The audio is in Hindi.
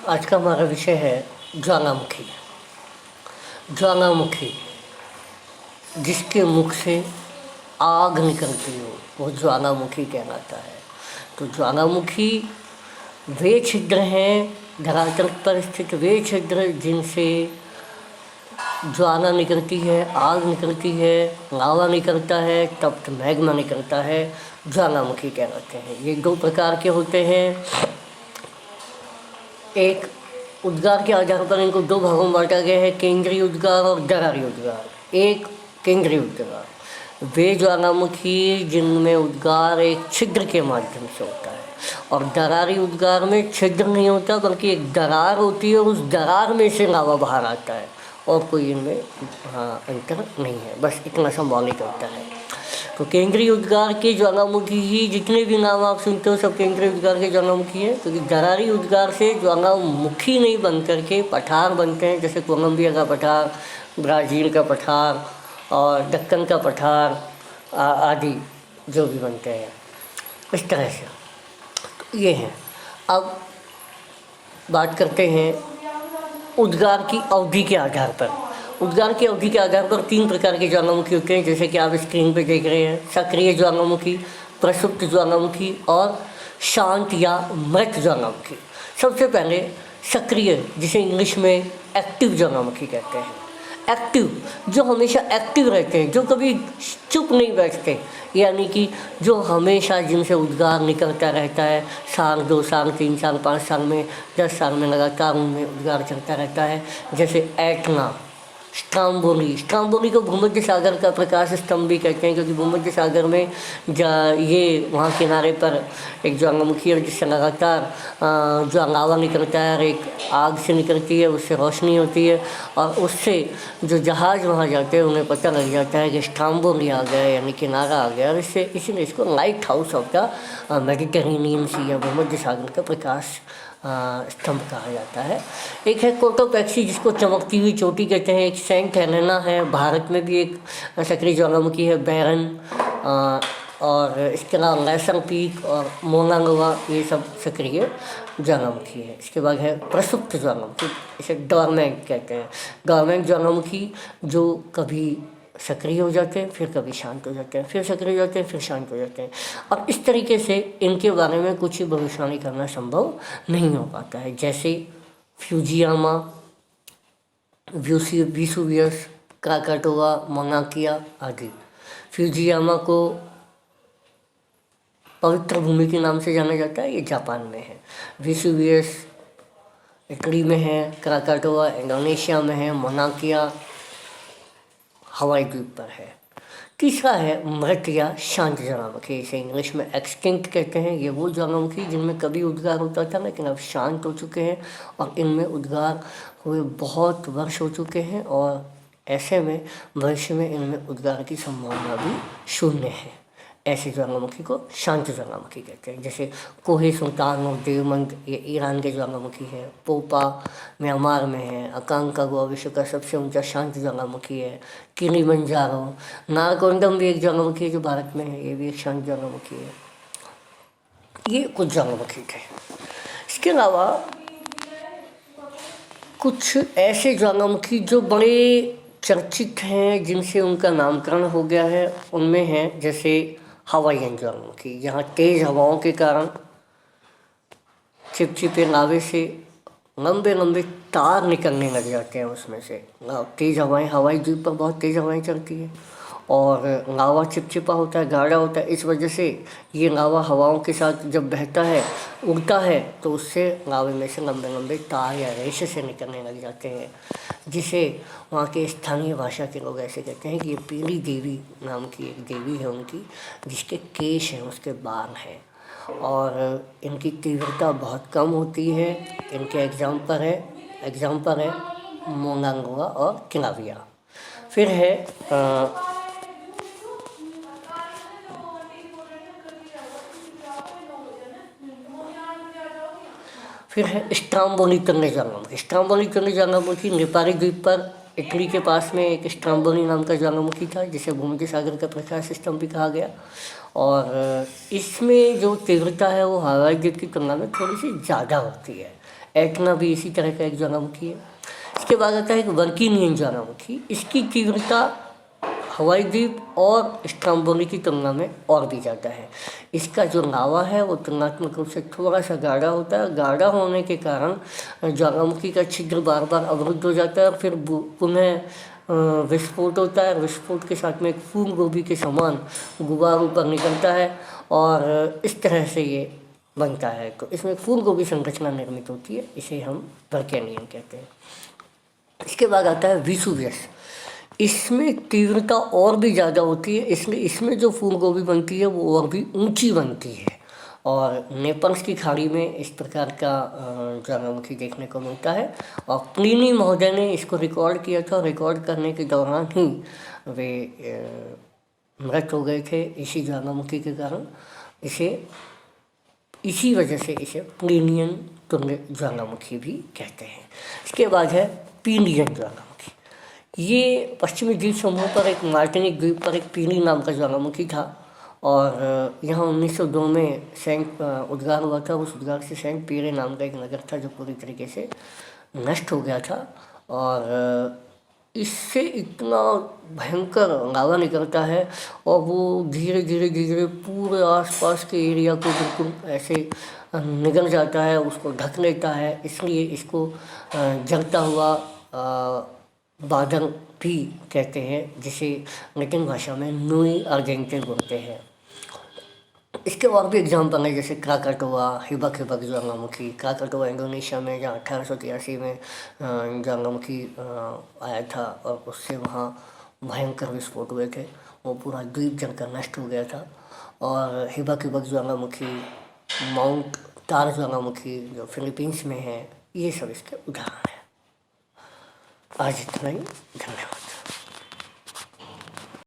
आज का हमारा विषय है ज्वालामुखी। ज्वालामुखी जिसके मुख से आग निकलती हो वो ज्वालामुखी कहलाता है। तो ज्वालामुखी वे छिद्र हैं, धरातल पर स्थित वे छिद्र जिनसे ज्वाला निकलती है, आग निकलती है, लावा निकलता है, तप्त मैग्मा निकलता है, ज्वालामुखी कहलाते हैं। ये दो प्रकार के होते हैं। एक उद्गार के आधार पर इनको दो भागों में बांटा गया है, केंद्रीय उद्गार और दरारी उद्गार। एक केंद्रीय उद्गार, वे ज्वालामुखी जिनमें उद्गार एक छिद्र के माध्यम से होता है, और दरारी उद्गार में छिद्र नहीं होता बल्कि एक दरार होती है, उस दरार में से लावा बाहर आता है और कोई इनमें अंतर नहीं है, बस इतना संबॉलिक होता है। तो केंद्रीय उद्गार के ज्वालामुखी ही जितने भी नाम आप सुनते हो सब केंद्रीय उद्गार के ज्वालामुखी है, क्योंकि दरारी उद्गार से ज्वालामुखी नहीं बन करके पठार बनते हैं, जैसे कोलंबिया का पठार, ब्राज़ील का पठार और दक्कन का पठार आदि जो भी बनते हैं इस तरह से। तो ये हैं। अब बात करते हैं उद्गार की अवधि के आधार पर। उद्गार की अवधि के आधार पर तीन प्रकार के ज्वालामुखी होते हैं, जैसे कि आप स्क्रीन पे देख रहे हैं। सक्रिय ज्वालामुखी, प्रसुप्त ज्वालामुखी और शांत या मृत ज्वालामुखी। सबसे पहले सक्रिय, जिसे इंग्लिश में एक्टिव ज्वालामुखी कहते हैं। एक्टिव, जो हमेशा एक्टिव रहते हैं, जो कभी चुप नहीं बैठते, यानी कि जो हमेशा जिनसे उद्गार निकलता रहता है, साल 2 साल 3 साल 5 साल में 10 साल में लगातार उनमें उद्गार चलता रहता है। जैसे एटना, स्ट्राम्बोली को भूमध्य सागर का प्रकाश स्तंभ भी कहते हैं, क्योंकि भूमध्य सागर में ये वहाँ किनारे पर एक ज्वालामुखी है जिससे लगातार जो लावा निकलता है और एक आग से निकलती है, उससे रोशनी होती है, और उससे जो जहाज़ वहाँ जाते हैं उन्हें पता लग जाता है कि स्ट्राम्बोली आ गया, यानी किनारा आ गया, और इसीलिए इसको lighthouse of the Mediterranean sea या भूमध्य सागर का प्रकाश स्तंभ कहा जाता है। एक है कोटोपैक्सी, जिसको चमकती हुई चोटी कहते हैं। एक सेंट हेलेना है, भारत में भी एक सक्रिय ज्वालामुखी है, बैरन, और इसके अलावा लैसन पीक और मोना लोआ, ये सब सक्रिय ज्वालामुखी है। इसके बाद है प्रसुप्त ज्वालामुखी, इसे डॉर्मेंट कहते हैं। डॉर्मेंट ज्वालामुखी जो कभी सक्रिय हो जाते हैं, फिर कभी शांत हो जाते हैं, फिर सक्रिय हो जाते हैं, फिर शांत हो जाते हैं, और इस तरीके से इनके बारे में कुछ ही भविष्यवाणी करना संभव नहीं हो पाता है। जैसे फ्यूजियामा, वेसुवियस, क्राकाटोआ, मोनाकिया आदि। फ्यूजियामा को पवित्र भूमि के नाम से जाना जाता है, ये जापान में है। वेसुवियस इटली में है, क्राकाटोआ इंडोनेशिया में है, मोनाकिया हवाई द्वीप पर है। तीसरा है मृत या शांत ज्वालामुखी, इसे इंग्लिश में एक्सटिंक्ट कहते हैं। ये वो ज्वालामुखी जिनमें कभी उद्गार होता था लेकिन अब शांत हो चुके हैं, और इनमें उद्गार हुए बहुत वर्ष हो चुके हैं, और ऐसे में भविष्य में इनमें उद्गार की संभावना भी शून्य है। ऐसे ज्वालामुखी को शांत ज्वालामुखी कहते हैं। जैसे कोहे सुल्तान और देवमंद, ये ईरान के ज्वालामुखी है। पोपा म्यांमार में है। अकांकागुआ विश्व का सबसे ऊंचा शांत ज्वालामुखी है। किलिमंजारो, नारकोंडम भी एक ज्वालामुखी है जो भारत में है, ये भी एक शांत ज्वालामुखी है। ये कुछ ज्वालामुखी थे। इसके अलावा कुछ ऐसे ज्वालामुखी जो बड़े चर्चित हैं, जिनसे उनका नामकरण हो गया है, उनमें हैं जैसे हवाईयन ज्वालामुखी। यहाँ तेज़ हवाओं के कारण चिपचिपे लावे से लंबे लंबे तार निकलने लग जाते हैं उसमें से। तेज़ हवाएं, हवाई द्वीप पर बहुत तेज़ हवाएं चलती हैं, और लावा चिपचिपा होता है, गाढ़ा होता है। इस वजह से ये लावा हवाओं के साथ जब बहता है, उड़ता है, तो उससे लावे में से लंबे लंबे तार या रेशे से निकलने लग जाते हैं, जिसे वहाँ के स्थानीय भाषा के लोग ऐसे कहते हैं कि ये पीली देवी नाम की एक देवी है उनकी, जिसके केश हैं, उसके बाल हैं, और इनकी तीव्रता बहुत कम होती है। इनके एग्जाम्पल है मोना लोआ और किलाविया। फिर है स्ट्राम्बोली तन्ने ज्वालामुखी। स्ट्राम्बोली तन्ने ज्वालामुखी नेपाली द्वीप पर इटली के पास में एक स्ट्राम्बोली नाम का ज्वालामुखी था, जिसे भूमध्य सागर का प्रकाश स्तंभ भी कहा गया, और इसमें जो तीव्रता है वो हवाई द्वीप की तुलना में थोड़ी सी ज़्यादा होती है। एटना भी इसी तरह का एक ज्वालामुखी है। इसके बाद आता है एक वर्किनियन ज्वालामुखी। इसकी तीव्रता हवाई द्वीप और स्ट्रोम्बोली की तुलना में और भी ज़्यादा है। इसका जो लावा है वो तुलनात्मक रूप से थोड़ा सा गाढ़ा होता है। गाढ़ा होने के कारण ज्वालामुखी का छिद्र बार बार अवरुद्ध हो जाता है और फिर पुनः विस्फोट होता है। विस्फोट के साथ में एक फूल गोभी के समान गुबार ऊपर निकलता है और इस तरह से ये बनता है। तो इसमें फूल गोभी संरचना निर्मित होती है, इसे हम वर्किनियन कहते हैं। इसके बाद आता है विसुवियस। इसमें तीव्रता और भी ज़्यादा होती है, इसलिए इसमें जो फूल गोभी बनती है वो और भी ऊंची बनती है और नेपल्स की खाड़ी में इस प्रकार का ज्वालामुखी देखने को मिलता है। और प्लिनी महोदय ने इसको रिकॉर्ड किया था। रिकॉर्ड करने के दौरान ही वे मृत हो गए थे इसी ज्वालामुखी के कारण। इसी वजह से इसे प्लिनियन तुंग ज्वालामुखी भी कहते हैं। इसके बाद है पीनियन ज्वालामुखी। ये पश्चिमी द्वीप समूह पर एक मार्टिनिक द्वीप पर एक पीली नाम का ज्वालामुखी था और यहाँ 1902 में सेंट उद्गार हुआ था। उस उद्गार से सेंट पीरे नाम का एक नगर था जो पूरी तरीके से नष्ट हो गया था और इससे इतना भयंकर लावा निकलता है और वो धीरे धीरे धीरे पूरे आसपास के एरिया को बिल्कुल ऐसे निगल जाता है, उसको ढक लेता है। इसलिए इसको जलता हुआ बादल भी कहते हैं, जिसे लैटिन भाषा में नूई अर्जेंटे बोलते हैं। इसके और भी एग्जाम्पल है, जैसे क्राकाटोआ, हिबक हिबक ज्वालामुखी। क्राकाटोआ इंडोनेशिया में जहाँ 1883 में ज्वालामुखी आया था और उससे वहाँ भयंकर विस्फोट हुए थे। वो पूरा द्वीप जलकर नष्ट हो गया था। और हिबक हिबक ज्वालामुखी, माउंट तार ज्वालामुखी जो फिलीपींस में है, ये सब इसके उदाहरण हैं। आज इतना ही, धन्यवाद।